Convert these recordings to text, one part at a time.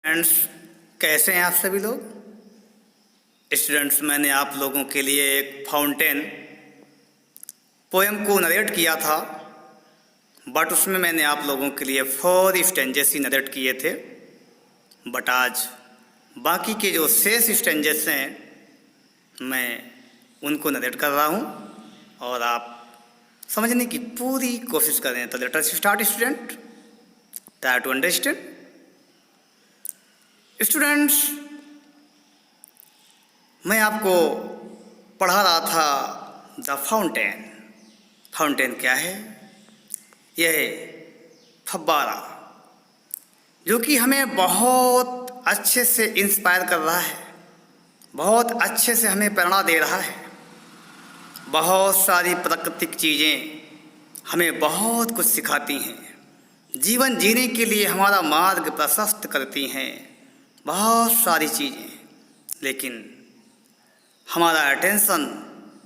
Friends, कैसे हैं आप सभी लोग। स्टूडेंट्स, मैंने आप लोगों के लिए एक फाउंटेन पोएम को नरेट किया था, बट उसमें मैंने आप लोगों के लिए 4 स्टेंजेस ही नरेट किए थे। बट आज बाकी के जो शेष स्टेंजेस हैं मैं उनको नरेट कर रहा हूँ और आप समझने की पूरी कोशिश करें। तो let us start student, try to understand. Students, मैं आपको पढ़ा रहा था द फाउंटेन। फाउंटेन क्या है? यह फव्वारा, जो कि हमें बहुत अच्छे से इंस्पायर कर रहा है, बहुत अच्छे से हमें प्रेरणा दे रहा है। बहुत सारी प्राकृतिक चीज़ें हमें बहुत कुछ सिखाती हैं, जीवन जीने के लिए हमारा मार्ग प्रशस्त करती हैं, बहुत सारी चीज़ें। लेकिन हमारा अटेंशन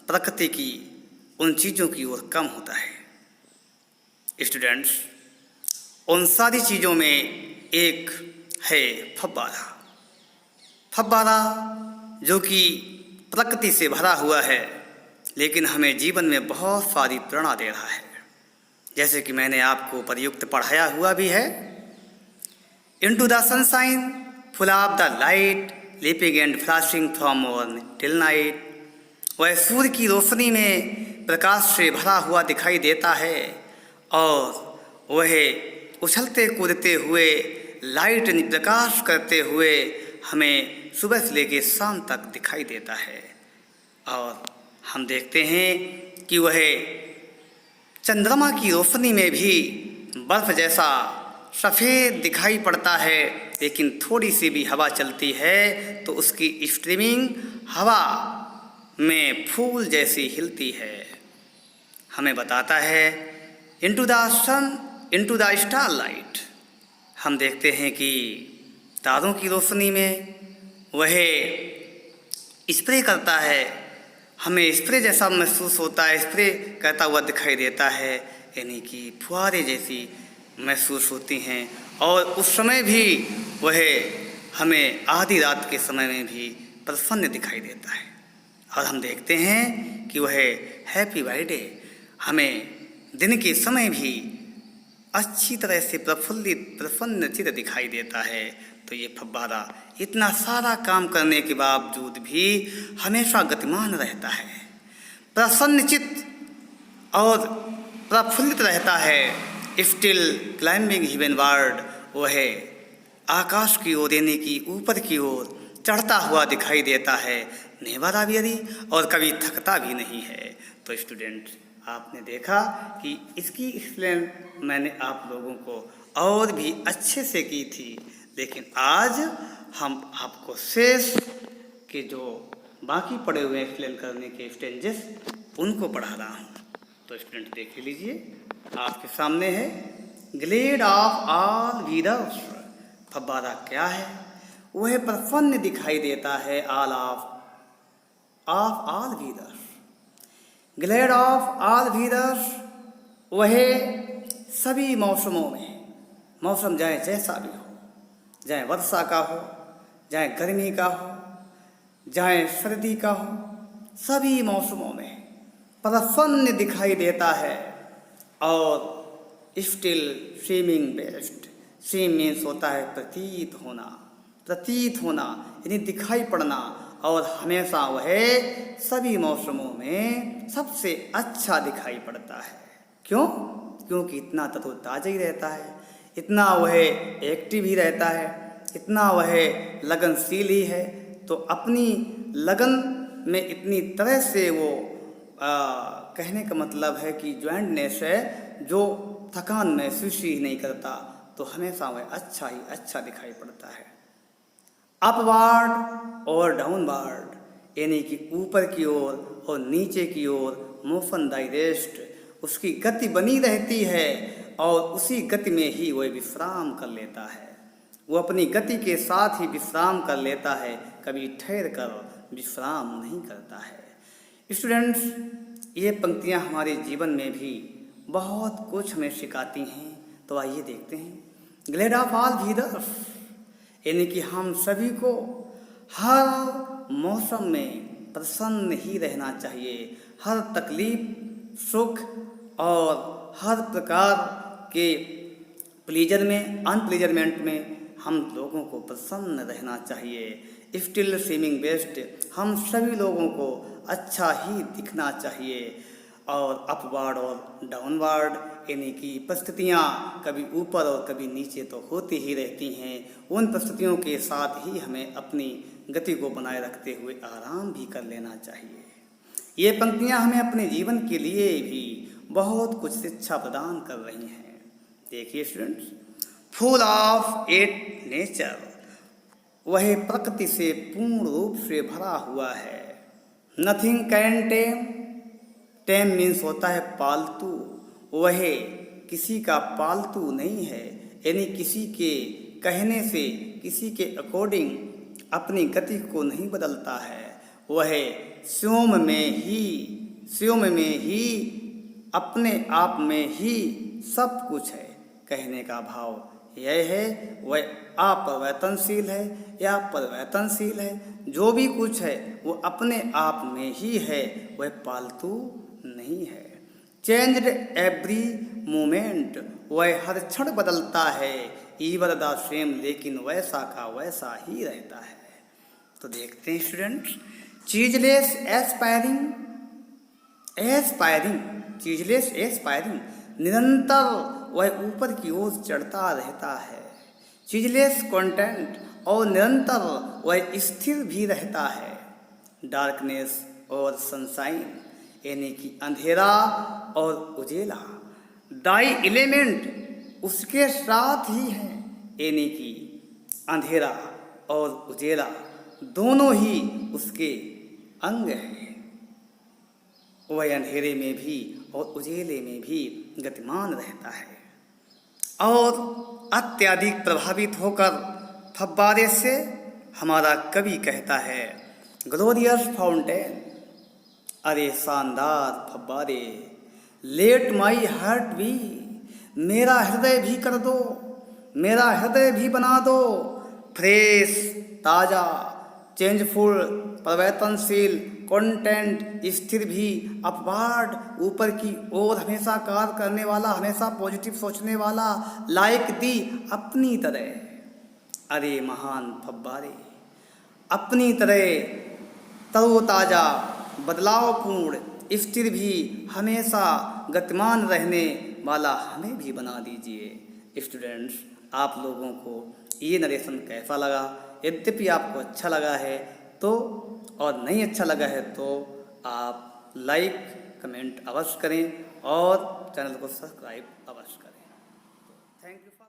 प्रकृति की उन चीज़ों की ओर कम होता है। स्टूडेंट्स, उन सारी चीज़ों में एक है फव्वारा। फव्वारा जो कि प्रकृति से भरा हुआ है, लेकिन हमें जीवन में बहुत सारी प्रेरणा दे रहा है। जैसे कि मैंने आपको प्रयुक्त पढ़ाया हुआ भी है, into the sunshine full of the light leaping and flashing from morn till night. वह सूर्य की रोशनी में प्रकाश से भरा हुआ दिखाई देता है और वह उछलते कूदते हुए लाइट प्रकाश करते हुए हमें सुबह से लेकर शाम तक दिखाई देता है। और हम देखते हैं कि वह चंद्रमा की रोशनी में भी बर्फ जैसा सफ़ेद दिखाई पड़ता है, लेकिन थोड़ी सी भी हवा चलती है तो उसकी स्ट्रीमिंग हवा में फूल जैसी हिलती है। हमें बताता है into the sun into the star light. हम देखते हैं कि तारों की रोशनी में वह स्प्रे करता है, हमें स्प्रे जैसा महसूस होता है, स्प्रे करता हुआ दिखाई देता है, यानी कि फुहारे जैसी महसूस होती हैं। और उस समय भी वह हमें आधी रात के समय में भी प्रसन्न दिखाई देता है। और हम देखते हैं कि वह हैप्पी बर्थडे हमें दिन के समय भी अच्छी तरह से प्रफुल्लित प्रसन्नचित दिखाई देता है। तो ये फव्वारा इतना सारा काम करने के बावजूद भी हमेशा गतिमान रहता है, प्रसन्नचित और प्रफुल्लित रहता है। स्टिल क्लाइंबिंग हेवनवर्ड, वह आकाश की ओर यानी कि ऊपर की ओर चढ़ता हुआ दिखाई देता है, नेवर वेरी, और कभी थकता भी नहीं है। तो स्टूडेंट, आपने देखा कि इसकी एक्सप्लेन मैंने आप लोगों को और भी अच्छे से की थी, लेकिन आज हम आपको शेष के जो बाकी पड़े हुए एक्सप्लेन करने के स्टेंजेस उनको पढ़ा रहा हूँ। तो स्टूडेंट देख लीजिए, आपके सामने है ग्लेड ऑफ ऑल वीदर्स। फव्वारा क्या है? वह प्रसन्न दिखाई देता है of all weathers. Glade of all weathers, वह सभी मौसमों में, मौसम चाहे जैसा भी हो, चाहे वर्षा का हो, चाहे गर्मी का हो, चाहे सर्दी का हो, सभी मौसमों में प्रसन्न दिखाई देता है। और still swimming best, swim means होता है प्रतीत होना, प्रतीत होना यानी दिखाई पड़ना। और हमेशा वह सभी मौसमों में सबसे अच्छा दिखाई पड़ता है। क्यों? क्योंकि इतना तरोताज़ा ही रहता है, इतना वह एक्टिव ही रहता है, इतना वह लगनशील ही है। तो अपनी लगन में इतनी तरह से वो कहने का मतलब है कि ज्वाइंटनेस है, जो थकान महसूस ही नहीं करता। तो हमेशा वह अच्छा ही अच्छा दिखाई पड़ता है। अपवार्ड और डाउनवार्ड, यानी कि ऊपर की ओर और नीचे की ओर मोशन डायरेस्ट, उसकी गति बनी रहती है और उसी गति में ही वह विश्राम कर लेता है। वो अपनी गति के साथ ही विश्राम कर लेता है, कभी ठहर कर विश्राम नहीं करता है। स्टूडेंट्स, ये पंक्तियाँ हमारे जीवन में भी बहुत कुछ हमें सिखाती हैं। तो आइए देखते हैं। ग्लेड ऑफ ऑल वीदर्स, यानी कि हम सभी को हर मौसम में प्रसन्न ही रहना चाहिए। हर तकलीफ, सुख और हर प्रकार के प्लीजर में, अनप्लीजरमेंट में हम लोगों को प्रसन्न रहना चाहिए। स्टिल सीमिंग बेस्ट, हम सभी लोगों को अच्छा ही दिखना चाहिए। और अपवार्ड और डाउनवार्ड यानी कि परिस्थितियाँ कभी ऊपर और कभी नीचे तो होती ही रहती हैं। उन परिस्थितियों के साथ ही हमें अपनी गति को बनाए रखते हुए आराम भी कर लेना चाहिए। ये पंक्तियाँ हमें अपने जीवन के लिए भी बहुत कुछ शिक्षा प्रदान कर रही हैं। देखिए students, full of it nature, वह प्रकृति से पूर्ण रूप से भरा हुआ है। Nothing can time, time means होता है पालतू, वह किसी का पालतू नहीं है, यानी किसी के कहने से, किसी के अकॉर्डिंग अपनी गति को नहीं बदलता है। वह स्वयं में ही अपने आप में ही सब कुछ है। कहने का भाव यह है, वह अपरिवर्तनशील है या परिवर्तनशील है। जो भी कुछ है वो अपने आप में ही है, वह पालतू नहीं है। चेंज्ड एवरी मोमेंट, वह हर क्षण बदलता है। ईवर द सेम, लेकिन वैसा का वैसा ही रहता है। तो देखते हैं स्टूडेंट्स, चीजलेस एस्पायरिंग, निरंतर वह ऊपर की ओर चढ़ता रहता है। चीजलेस कंटेंट, और निरंतर वह स्थिर भी रहता है। डार्कनेस और सनशाइन, यानी कि अंधेरा और उजेला। डाई एलिमेंट, उसके साथ ही है, यानी कि अंधेरा और उजेला दोनों ही उसके अंग हैं। वह अंधेरे में भी और उजेले में भी गतिमान रहता है और अत्यधिक प्रभावित होकर फव्वारे से, हमारा कवि कहता है, ग्लोरियस फाउंटेन, अरे शानदार फव्वारे, लेट माई हार्ट बी, मेरा हृदय भी कर दो, मेरा हृदय भी बना दो फ्रेश, ताज़ा, चेंजफुल, परिवर्तनशील, कंटेंट, स्थिर भी, अपवार्ड, ऊपर की ओर हमेशा कार्य करने वाला, हमेशा पॉजिटिव सोचने वाला, लाइक दी, अपनी तरह। अरे महान फव्वारे, अपनी तरह तरोताज़ा, बदलावपूर्ण, स्थिर भी, हमेशा गतिमान रहने वाला हमें भी बना दीजिए। स्टूडेंट्स, आप लोगों को ये नरेशन कैसा लगा? यद्यपि आपको अच्छा लगा है तो, और नहीं अच्छा लगा है तो आप लाइक कमेंट अवश्य करें और चैनल को सब्सक्राइब अवश्य करें। Thank you.